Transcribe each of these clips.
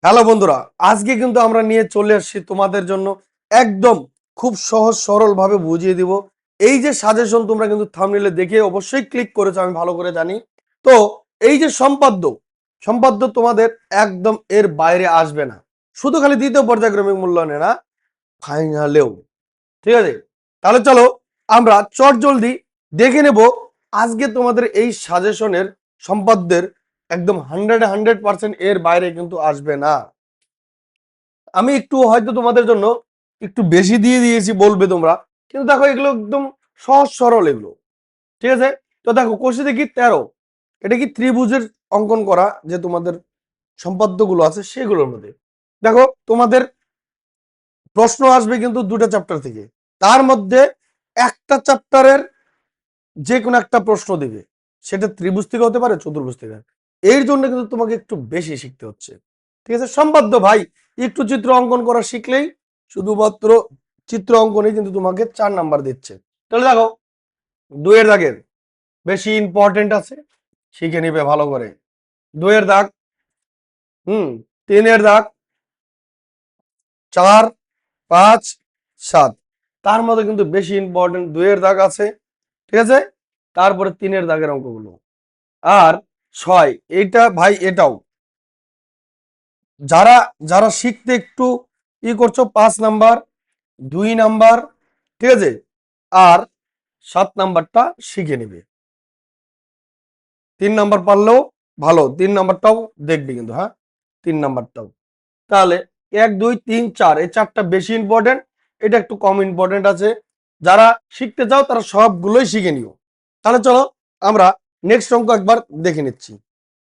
Hello বন্ধুরা, আজকে কিন্তু আমরা নিয়ে চলে আসছি তোমাদের জন্য একদম খুব সহজ সরল ভাবে বুঝিয়ে দিব। এই যে সাজেশন তোমরা কিন্তু থাম্বনেইলে দেখে অবশ্যই ক্লিক করেছো, আমি ভালো করে জানি। তো এই যে সম্পাদ্য সম্পাদ্য তোমাদের একদম এর বাইরে আসবে না, শুধু খালি দ্বিতীয় পর্যায়ক্রমিক মূল্যায়নে না, ফাইনালেও। ঠিক আছে, তাহলে চলো আমরা চট জলদি দেখে নেব আজকে তোমাদের এই সাজেশনের সম্পাদ্যের একদম 100% এর বাইরে কিন্তু আসবে না। আমি একটু হয়তো তোমাদের জন্য একটু বেশি দিয়ে দিয়েছি বলবে তোমরা, কিন্তু দেখো এগুলো একদম সহজ সরল এগুলো। ঠিক আছে, তো দেখো কোষে দেখি 13, এটা কি ত্রিভুজের অঙ্কন করা যে তোমাদের সম্পাদ্যগুলো আছে সেগুলোর মধ্যে। দেখো তোমাদের প্রশ্ন আসবে কিন্তু দুটো চ্যাপ্টার থেকে, তার মধ্যে একটা চ্যাপ্টারের যে কোনো একটা প্রশ্ন দিবে, সেটা ত্রিভুজ থেকে হতে পারে, চতুর্ভুজ থেকে। এর জন্য কিন্তু তোমাকে একটু বেশি শিখতে হচ্ছে। ঠিক আছে, সম্পাদ্য ভাই একটু চিত্র অঙ্কন করা শিখলেই, শুধুমাত্র চিত্র অঙ্কনে কিন্তু তোমাকে 4 নাম্বার দিচ্ছে। তাহলে দেখো 2 এর দাগের বেশি ইম্পর্টেন্ট আছে, শিখে নিবে ভালো করে। 2 এর দাগ, 3 এর দাগ, 4, 5, 7, তার মধ্যে কিন্তু বেশি ইম্পর্টেন্ট 2 এর দাগ আছে। ঠিক আছে, তারপরে 3 এর দাগের অঙ্কগুলো, আর 6 এইটা ভাই এটাও যারা যারা শিখতে একটু করছো 5 নাম্বার, 2 নাম্বার। ঠিক আছে, আর 7 নাম্বারটা শিখে নেবে। 3 নাম্বার পারলেও ভালো, 3 নাম্বারটাও দেখবে কিন্তু, হ্যাঁ 3 নাম্বারটাও। তাহলে 1, 2, 3, 4 এই 4টা বেশি ইম্পর্টেন্ট, এটা একটু কম ইম্পর্টেন্ট আছে। যারা শিখতে চাও তারা সবগুলোই শিখে নিও। তাহলে চলো আমরা নেক্সট অঙ্ক একবার দেখে নিচ্ছি।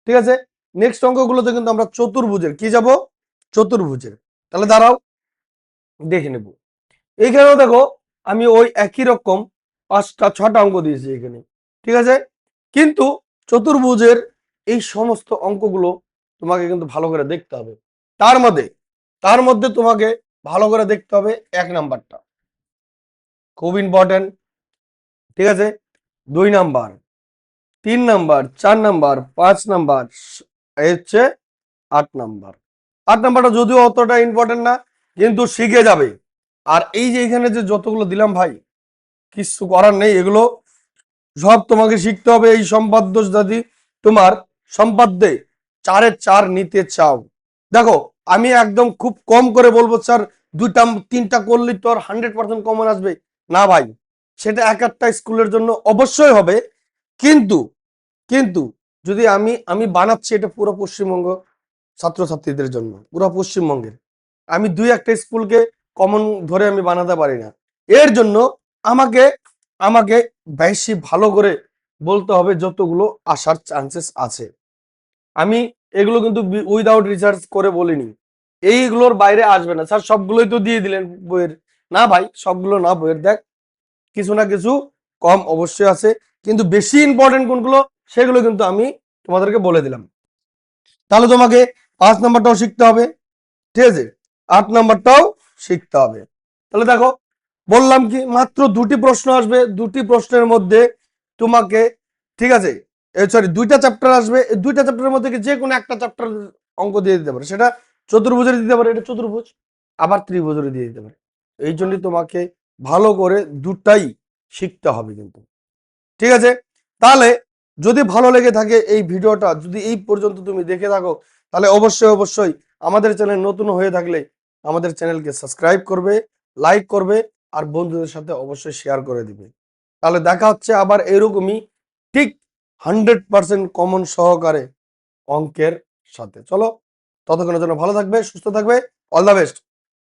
ঠিক আছে, নেক্সট অঙ্কগুলোতে কিন্তু আমরা চতুর্ভুজের কি যাব, চতুর্ভুজের। তাহলে দাঁড়াও দেখে নেব। এইখানেও দেখো আমি ওই একই রকম 5টা 6টা অঙ্ক দিয়েছি এখানে। ঠিক আছে, কিন্তু চতুর্ভুজের এই সমস্ত অঙ্কগুলো তোমাকে কিন্তু ভালো করে দেখতে হবে। তার মধ্যে তোমাকে ভালো করে দেখতে হবে 1 নাম্বারটা, খুব ইম্পর্টেন্ট। ঠিক আছে, 2 নাম্বার, 3 নাম্বার, 4 নাম্বার, 5 নাম্বার, এই হচ্ছে 8 নাম্বার। 8 নাম্বারটা যদিও অতটা ইম্পর্টেন্ট না, কিন্তু শিখে যাবে। আর এই যে এখানে যে যতগুলো দিলাম ভাই, কিছু করার নেই, এগুলো সব তোমাকে শিখতে হবে। এই সম্পাদ্য যদি তোমার সম্পাদ্যে 4-এ 4 নিতে চাও, দেখো আমি একদম খুব কম করে বলবো স্যার 2টা 3টা করলে তো আর 100% কমন আসবে না ভাই, সেটা এক একটা স্কুলের জন্য অবশ্যই হবে। কিন্তু কিন্তু যদি আমি বানাচ্ছি এটা পুরো পশ্চিমবঙ্গ ছাত্রছাত্রীদের জন্য, পুরো পশ্চিমবঙ্গের, আমি 2-একটা স্কুলকে কমন ধরে আমি বানাতে পারি না। এর জন্য আমাকে আমাকে বেশি ভালো করে বলতে হবে যতগুলো আসার চান্সেস আছে। আমি এগুলো কিন্তু উইদাউট রিসার্চ করে বলিনি, এইগুলোর বাইরে আসবে না স্যার সবগুলোই তো দিয়ে দিলেন বইয়ের। না ভাই, সবগুলো না বইয়ের, দেখ কিছু না কিছু কম অবশ্যই আছে, কিন্তু বেশি ইম্পর্টেন্ট কোনগুলো সেগুলো কিন্তু আমি তোমাদেরকে বলে দিলাম। তাহলে তোমাকে 5 নাম্বারটাও শিখতে হবে। ঠিক আছে, 8 নাম্বারটাও শিখতে হবে। তাহলে দেখো বললাম কি মাত্র 2টি প্রশ্ন আসবে, 2টি প্রশ্নের মধ্যে তোমাকে, ঠিক আছে, সরি 2টা চ্যাপ্টার আসবে, এই 2টা চ্যাপ্টারের মধ্যে যে কোনো একটা চ্যাপ্টার অঙ্ক দিয়ে দিতে পারে, সেটা চতুর্ভুজের দিতে পারে, এটা চতুর্ভুজ, আবার ত্রিভুজের দিয়ে দিতে পারে। এই জন্য তোমাকে ভালো করে দুটাই শিখতে হবে কিন্তু। ঠিক আছে, তাহলে যদি ভালো লেগে থাকে এই ভিডিওটা, যদি এই পর্যন্ত তুমি দেখে থাকো, তাহলে অবশ্যই অবশ্যই আমাদের চ্যানেল নতুন হয়ে থাকলে আমাদের চ্যানেলকে সাবস্ক্রাইব করবে, লাইক করবে, আর বন্ধুদের সাথে অবশ্যই শেয়ার করে দিবে। তাহলে দেখা হচ্ছে আবার এরকমই ঠিক 100% কমন সহকারে অঙ্কের সাথে। চলো ততক্ষণের জন্য ভালো থাকবে, সুস্থ থাকবে, অল দ্য বেস্ট।